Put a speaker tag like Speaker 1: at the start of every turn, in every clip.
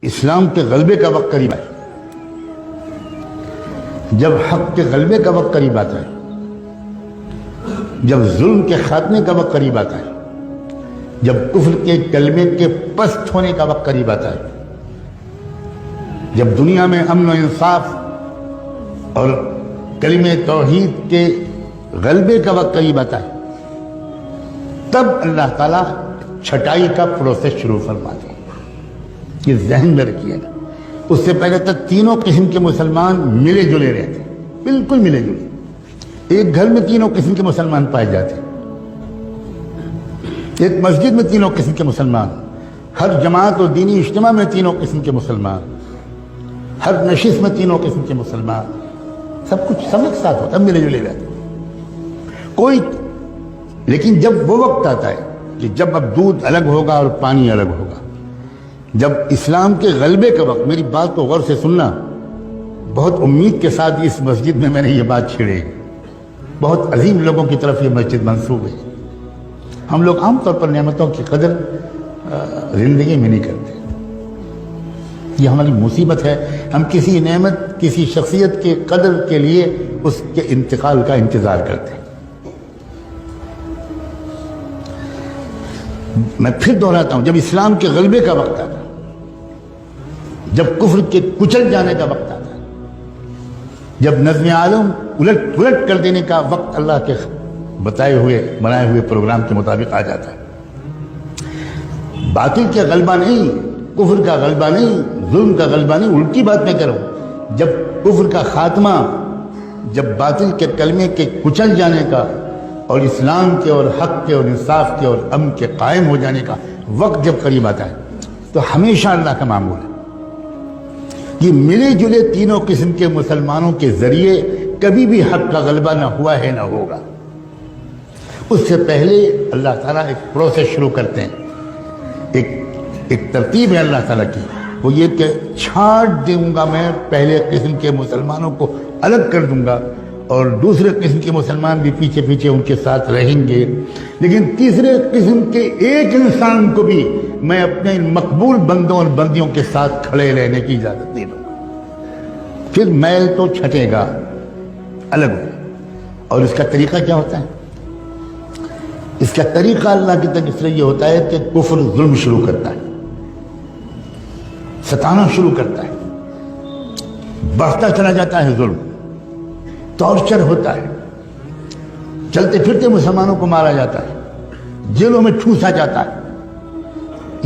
Speaker 1: اسلام کے غلبے کا وقت قریب آئے، جب حق کے غلبے کا وقت قریب آتا ہے، جب ظلم کے خاتمے کا وقت قریب آتا ہے، جب کفر کے کلمے کے پست ہونے کا وقت قریب آتا ہے، جب دنیا میں امن و انصاف اور کلمہ توحید کے غلبے کا وقت قریب آتا ہے، تب اللہ تعالیٰ چھٹائی کا پروسیس شروع فرماتے ہیں۔ یہ ذہن میں رکھیے گا، اس سے پہلے تک تینوں قسم کے مسلمان ملے جلے رہتے، بالکل ملے جلے، ایک گھر میں تینوں قسم کے مسلمان پائے جاتے، ایک مسجد میں تینوں قسم کے مسلمان، ہر جماعت اور دینی اجتماع میں تینوں قسم کے مسلمان، ہر نشست میں تینوں قسم کے مسلمان، سب کچھ سب ایک ساتھ ہوتا ہے، ملے جلے رہتے کوئی۔ لیکن جب وہ وقت آتا ہے کہ جب اب دودھ الگ ہوگا اور پانی الگ ہوگا، جب اسلام کے غلبے کا وقت، میری بات کو غور سے سننا، بہت امید کے ساتھ اس مسجد میں نے یہ بات چھیڑی، بہت عظیم لوگوں کی طرف یہ مسجد منسوب ہے۔ ہم لوگ عام طور پر نعمتوں کی قدر زندگی میں نہیں کرتے، یہ ہماری مصیبت ہے۔ ہم کسی نعمت، کسی شخصیت کے قدر کے لیے اس کے انتقال کا انتظار کرتے ہیں۔ میں پھر دہراتا ہوں، جب اسلام کے غلبے کا وقت آتا ہے، جب کفر کے کچل جانے کا وقت آتا ہے، جب نظم عالم الٹ پلٹ کر دینے کا وقت اللہ کے بنائے ہوئے پروگرام کے مطابق آ جاتا ہے، باطل کا غلبہ نہیں، کفر کا غلبہ نہیں، ظلم کا غلبہ نہیں، الٹی بات میں کروں، جب کفر کا خاتمہ، جب باطل کے کلمے کے کچل جانے کا اور اسلام کے اور حق کے اور انصاف کے اور امن کے قائم ہو جانے کا وقت جب قریب آتا ہے، تو ہمیشہ اللہ کا معمول ہے کہ ملے جلے تینوں قسم کے مسلمانوں کے ذریعے کبھی بھی حق کا غلبہ نہ ہوا ہے نہ ہوگا۔ اس سے پہلے اللہ تعالیٰ ایک پروسیس شروع کرتے ہیں، ایک ترتیب ہے اللہ تعالیٰ کی، وہ یہ کہ چھانٹ دوں گا میں پہلے قسم کے مسلمانوں کو الگ کر دوں گا، اور دوسرے قسم کے مسلمان بھی پیچھے پیچھے ان کے ساتھ رہیں گے، لیکن تیسرے قسم کے ایک انسان کو بھی میں اپنے مقبول بندوں اور بندیوں کے ساتھ کھڑے رہنے کی اجازت نہیں دوں گا۔ پھر میل تو چھٹے گا، الگ ہوگا۔ اور اس کا طریقہ کیا ہوتا ہے؟ اس کا طریقہ اللہ کی طرف سے یہ ہوتا ہے کہ کفر ظلم شروع کرتا ہے، ستانا شروع کرتا ہے، بڑھتا چلا جاتا ہے ظلم، ٹارچر ہوتا ہے، چلتے پھرتے مسلمانوں کو مارا جاتا ہے، جیلوں میں ٹھوسا جاتا ہے۔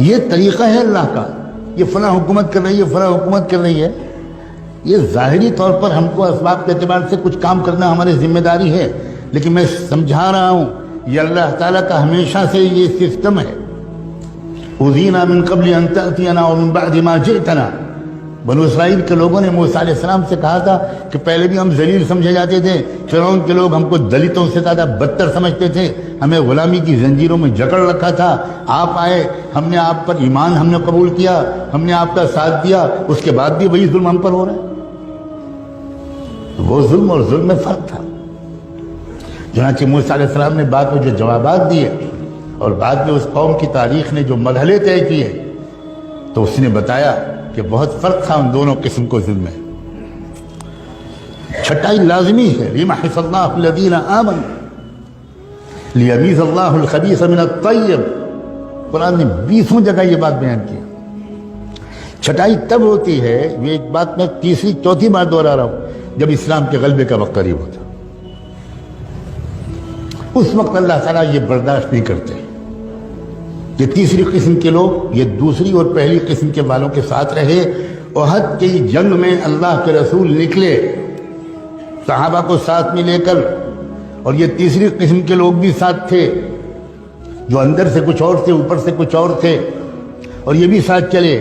Speaker 1: یہ طریقہ ہے اللہ کا، یہ فلاں حکومت کر رہی ہے، فلاں حکومت کر رہی ہے، یہ ظاہری طور پر ہم کو اسباب کے اعتبار سے کچھ کام کرنا ہماری ذمہ داری ہے، لیکن میں سمجھا رہا ہوں یہ اللہ تعالیٰ کا ہمیشہ سے یہ سسٹم ہے۔ اُذِينَا مِن قَبْلِ أَن تَأْتِيَنَا وَمِن بَعْدِ مَا جِئْتَنَا، بنو اسرائیل کے لوگوں نے موسیٰ علیہ السلام سے کہا تھا کہ پہلے بھی ہم ذلیل سمجھے جاتے تھے، فرعون کے لوگ ہم کو دلتوں سے زیادہ بدتر سمجھتے تھے، ہمیں غلامی کی زنجیروں میں جکڑ رکھا تھا، آپ آئے، ہم نے آپ پر ایمان ہم نے قبول کیا، ہم نے آپ کا ساتھ دیا، اس کے بعد بھی وہی ظلم ہم پر ہو رہا ہے۔ وہ ظلم اور ظلم میں فرق تھا۔ چنانچہ موسیٰ علیہ السلام نے بعد میں جو جوابات دیے اور بعد میں اس قوم کی تاریخ نے جو مرحلے طے کیے، تو اس نے بتایا کہ بہت فرق تھا ان دونوں قسم کو ظلم میں۔ چھٹائی لازمی ہے، لِيَمْحِصَ اللَّهُ الَّذِينَ آمَنُوا لِيَمِيزَ اللَّهُ الْخَبِيثَ مِنَ الطَّيِّبِ، قرآن نے 20 جگہ یہ بات بیان کی۔ چھٹائی تب ہوتی ہے، یہ ایک بات میں تیسری چوتھی بار دوہرا رہا ہوں، جب اسلام کے غلبے کا وقت قریب ہوتا، اس وقت اللہ تعالیٰ یہ برداشت نہیں کرتے کہ تیسری قسم کے لوگ یہ دوسری اور پہلی قسم کے والوں کے ساتھ رہے۔ احد کی جنگ میں اللہ کے رسول نکلے صحابہ کو ساتھ میں لے کر، اور یہ تیسری قسم کے لوگ بھی ساتھ تھے، جو اندر سے کچھ اور تھے، اوپر سے کچھ اور تھے، اور یہ بھی ساتھ چلے،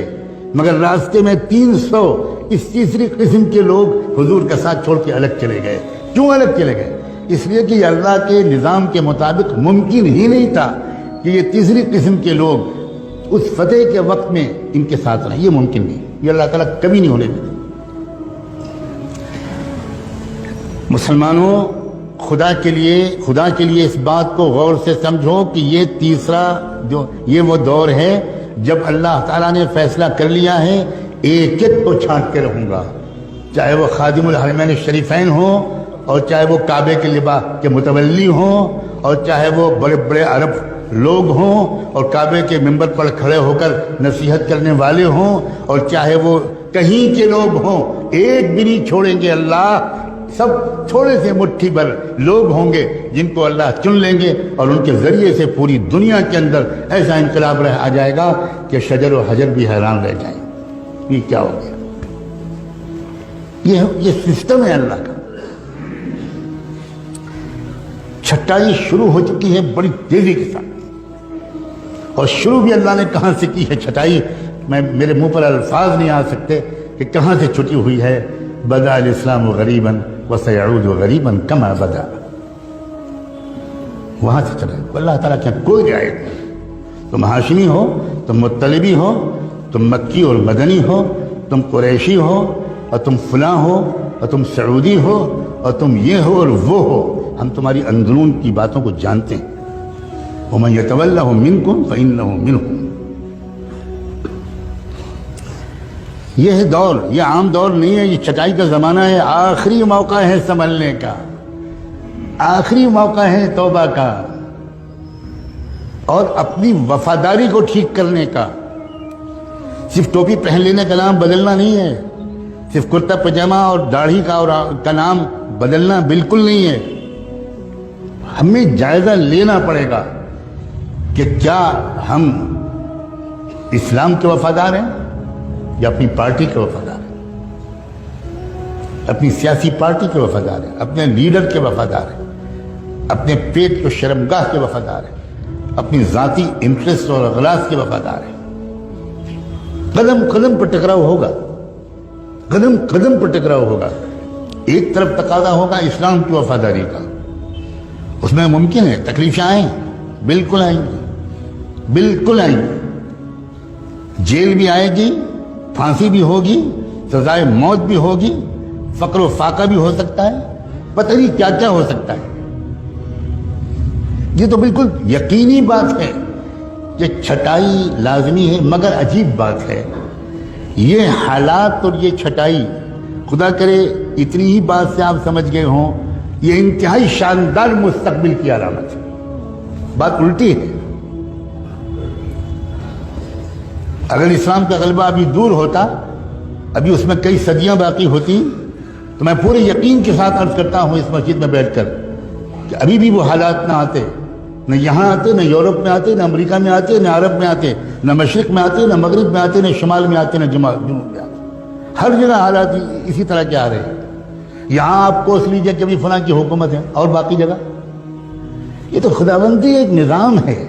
Speaker 1: مگر راستے میں 300 اس تیسری قسم کے لوگ حضور کا ساتھ چھوڑ کے الگ چلے گئے۔ کیوں الگ چلے گئے؟ اس لیے کہ اللہ کے نظام کے مطابق ممکن ہی نہیں تھا کہ یہ تیسری قسم کے لوگ اس فتح کے وقت میں ان کے ساتھ رہیں، یہ ممکن نہیں، یہ اللہ تعالیٰ کبھی نہیں ہونے دیتے۔ مسلمانوں، خدا کے لیے اس بات کو غور سے سمجھو کہ یہ تیسرا یہ وہ دور ہے جب اللہ تعالیٰ نے فیصلہ کر لیا ہے ایک ایک کو چھانٹ کے رہوں گا، چاہے وہ خادم الحرمین الشریفین ہوں، اور چاہے وہ کعبے کے لباس کے متولی ہوں، اور چاہے وہ بڑے بڑے عرب لوگ ہوں اور کعبے کے ممبر پر کھڑے ہو کر نصیحت کرنے والے ہوں، اور چاہے وہ کہیں کے لوگ ہوں، ایک بھی نہیں چھوڑیں گے اللہ۔ سب تھوڑے سے مٹھی بھر لوگ ہوں گے جن کو اللہ چن لیں گے، اور ان کے ذریعے سے پوری دنیا کے اندر ایسا انقلاب آ جائے گا کہ شجر و حجر بھی حیران رہ جائیں۔ یہ کیا ہو گیا؟ یہ سسٹم ہے اللہ کا۔ چھٹائی شروع ہو چکی ہے بڑی تیزی کے ساتھ، اور شروع بھی اللہ نے کہاں سے کی ہے چھٹائی، میرے منہ پر الفاظ نہیں آ سکتے کہ کہاں سے چھٹی ہوئی ہے۔ بدأ الاسلام غریبا وسيعود غریبا کما بدا، وہاں سے چلا۔ اللہ تعالیٰ کیا کوئی رعایت نہیں، تم ہاشمی ہو، تم مطلبی ہو، تم مکی اور مدنی ہو، تم قریشی ہو، اور تم فلاں ہو، اور تم سعودی ہو، اور تم یہ ہو اور وہ ہو، ہم تمہاری اندرون کی باتوں کو جانتے ہیں۔ وَمَن يَتَوَلَّهُم مِّنكُمْ فَإِنَّهُ مِنْهُمْ۔ یہ دور، یہ عام دور نہیں ہے، یہ چھٹائی کا زمانہ ہے۔ آخری موقع ہے سنبھلنے کا، آخری موقع ہے توبہ کا، اور اپنی وفاداری کو ٹھیک کرنے کا۔ صرف ٹوپی پہن لینے کا نام بدلنا نہیں ہے، صرف کرتا پجامہ اور داڑھی کا نام بدلنا بالکل نہیں ہے۔ ہمیں جائزہ لینا پڑے گا کہ کیا ہم اسلام کے وفادار ہیں یا اپنی پارٹی کے وفادار ہیں، اپنی سیاسی پارٹی کے وفادار ہیں، اپنے لیڈر کے وفادار ہیں، اپنے پیٹ کو شرمگاہ کے وفادار ہیں، اپنی ذاتی انٹرسٹ اور اغراض کے وفادار ہیں۔ قدم قدم پر ٹکراؤ ہوگا، قدم قدم پر ٹکراؤ ہوگا۔ ایک طرف تقاضا ہوگا اسلام کی وفاداری کا، اس میں ممکن ہے تکلیفیں آئیں، بالکل آئیں گی، بالکل آئیں گی، جیل بھی آئے گی، پھانسی بھی ہوگی، سزائے موت بھی ہوگی، فقر و فاقہ بھی ہو سکتا ہے، پتہ نہیں کیا کیا ہو سکتا ہے۔ یہ تو بالکل یقینی بات ہے کہ چھٹائی لازمی ہے، مگر عجیب بات ہے یہ حالات اور یہ چھٹائی، خدا کرے اتنی ہی بات سے آپ سمجھ گئے ہوں، یہ انتہائی شاندار مستقبل کی علامت ہے۔ بات الٹی ہے۔ اگر اسلام کا غلبہ ابھی دور ہوتا، ابھی اس میں کئی صدیاں باقی ہوتی، تو میں پورے یقین کے ساتھ عرض کرتا ہوں اس مسجد میں بیٹھ کر کہ ابھی بھی وہ حالات نہ آتے، نہ یہاں آتے، نہ یورپ میں آتے، نہ امریکہ میں آتے، نہ عرب میں آتے، نہ مشرق میں آتے، نہ مغرب میں آتے، نہ شمال میں آتے، نہ جنوب میں آتے۔ ہر جگہ حالات اسی طرح کے آ رہے ہیں۔ یہاں آپ کوس لیجئے کہ ابھی فلاں کی حکومت ہے، اور باقی جگہ یہ تو خداوندی ایک نظام ہے،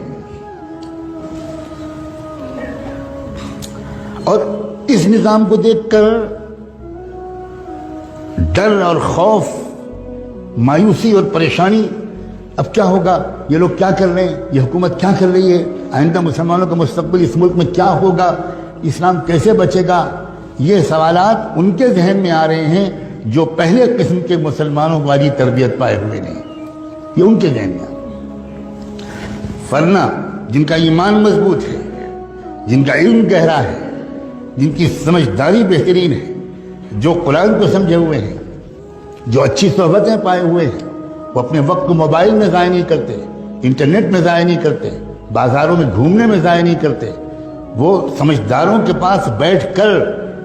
Speaker 1: اور اس نظام کو دیکھ کر ڈر اور خوف، مایوسی اور پریشانی، اب کیا ہوگا، یہ لوگ کیا کر رہے ہیں، یہ حکومت کیا کر رہی ہے، آئندہ مسلمانوں کا مستقبل اس ملک میں کیا ہوگا، اسلام کیسے بچے گا، یہ سوالات ان کے ذہن میں آ رہے ہیں جو پہلے قسم کے مسلمانوں والی تربیت پائے ہوئے نہیں، یہ ان کے ذہن میں آ رہے ہیں۔ ورنہ جن کا ایمان مضبوط ہے، جن کا علم گہرا ہے، جن کی سمجھداری بہترین ہے، جو قرآن کو سمجھے ہوئے ہیں، جو اچھی صحبتیں پائے ہوئے ہیں، وہ اپنے وقت کو موبائل میں ضائع نہیں کرتے، انٹرنیٹ میں ضائع نہیں کرتے، بازاروں میں گھومنے میں ضائع نہیں کرتے، وہ سمجھداروں کے پاس بیٹھ کر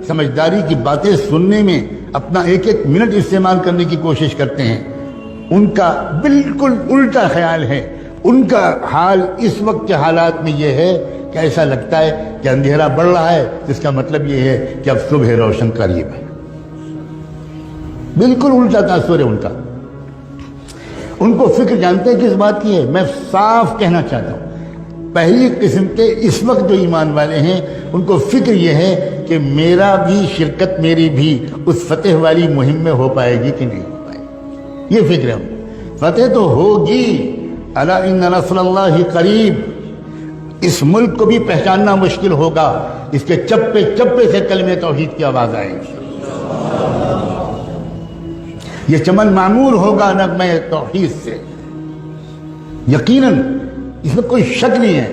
Speaker 1: سمجھداری کی باتیں سننے میں اپنا ایک ایک منٹ استعمال کرنے کی کوشش کرتے ہیں۔ ان کا بالکل الٹا خیال ہے۔ ان کا حال اس وقت کے حالات میں یہ ہے کہ ایسا لگتا ہے کہ اندھیرا بڑھ رہا ہے، جس کا مطلب یہ ہے کہ اب صبح روشن قریب ہے۔ بالکل الٹا تاثر ہے ان کا۔ ان کو فکر جانتے ہیں کس بات کی ہے؟ میں صاف کہنا چاہتا ہوں، پہلی قسم کے اس وقت جو ایمان والے ہیں ان کو فکر یہ ہے کہ میرا بھی شرکت، میری بھی اس فتح والی مہم میں ہو پائے گی کہ نہیں ہو پائے گی، یہ فکر ہے۔ فتح تو ہوگی، الا ان نصر اللہ قریب۔ اس ملک کو بھی پہچاننا مشکل ہوگا، اس کے چپے چپے سے کلمہ توحید کی آواز آئے گی۔ یہ چمن معمور ہوگا نغمہ توحید سے، یقیناً اس میں کوئی شک نہیں ہے۔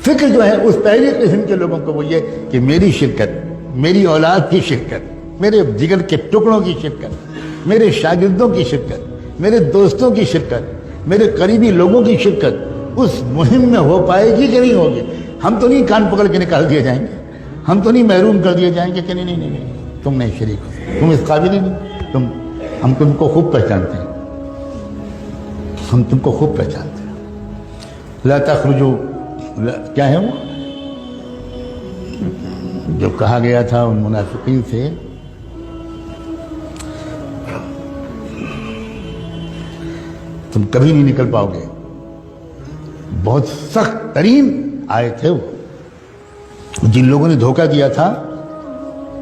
Speaker 1: فکر جو ہے اس پہلی قسم کے لوگوں کو وہ یہ کہ میری شرکت، میری اولاد کی شرکت، میرے جگر کے ٹکڑوں کی شرکت، میرے شاگردوں کی شرکت، میرے دوستوں کی شرکت، میرے قریبی لوگوں کی شرکت اس مہم میں ہو پائے گی کہ نہیں ہوگی؟ ہم تو نہیں کان پکڑ کے نکال دیے جائیں گے، ہم تو نہیں محروم کر دیے جائیں گے کہ نہیں نہیں نہیں تم نہیں شریک ہو، تم اس قابل ہی نہیں، ہم تم کو خوب پہچانتے ہیں، ہم تم کو خوب پہچانتے ہیں۔ لا تخرجوا، کیا ہے وہ جو کہا گیا تھا ان منافقین سے، تم کبھی نہیں نکل پاؤ گے، بہت سخت ترین آئے تھے وہ، جن لوگوں نے دھوکہ دیا تھا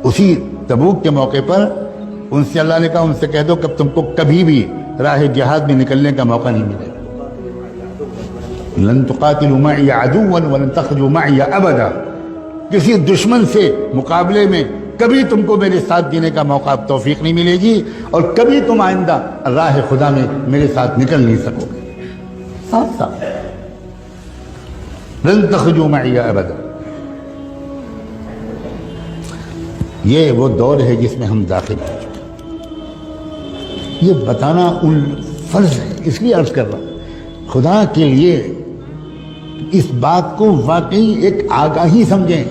Speaker 1: اسی تبوک کے موقع پر ان سے اللہ نے کہا ان سے کہہ دو کہ تم کو کبھی بھی راہ جہاد میں نکلنے کا موقع نہیں ملے گا، لن تقاتلوا معي عدوا ولن تخرجوا معي ابدا، کسی دشمن سے مقابلے میں کبھی تم کو میرے ساتھ دینے کا موقع توفیق نہیں ملے گی، اور کبھی تم آئندہ راہ خدا میں میرے ساتھ نکل نہیں سکو گے، صاف صاف، لن تخرجوا معي ابدا۔ یہ وہ دور ہے جس میں ہم داخل ہو چکے، یہ بتانا ان فرض ہے، اس لیے عرض کر رہا ہوں خدا کے لیے اس بات کو واقعی ایک آگاہی سمجھیں،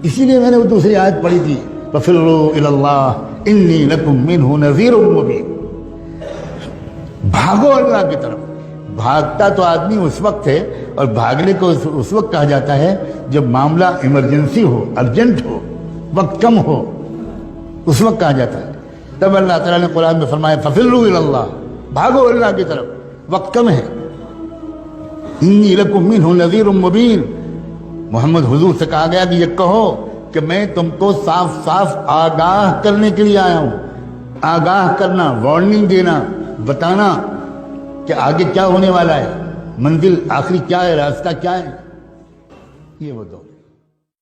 Speaker 1: اسی لیے میں نے وہ دوسری آیت پڑھی تھی فَفِرُّوا إِلَى اللَّهِ إِنِّي لَكُمْ مِنْهُ نَذِيرٌ مُبِينٌ، بھاگو اللہ کی طرف۔ بھاگتا تو آدمی اس وقت ہے، اور بھاگنے کو اس وقت کہا جاتا ہے جب معاملہ ایمرجنسی ہو، ارجنٹ ہو، وقت کم ہو، اس وقت کہا جاتا ہے۔ تب اللہ تعالیٰ نے قرآن میں فرمایا فَفِرُّوا إِلَى اللَّهِ، بھاگو اللہ کی طرف، وقت کم ہے۔ انی لکم منہ نذیر مبین، محمد حضور سے کہا گیا کہ یہ کہو کہ میں تم کو صاف صاف آگاہ کرنے کے لیے آیا ہوں، آگاہ کرنا، وارننگ دینا، بتانا کہ آگے کیا ہونے والا ہے، منزل آخری کیا ہے، راستہ کیا ہے، یہ وہ دو۔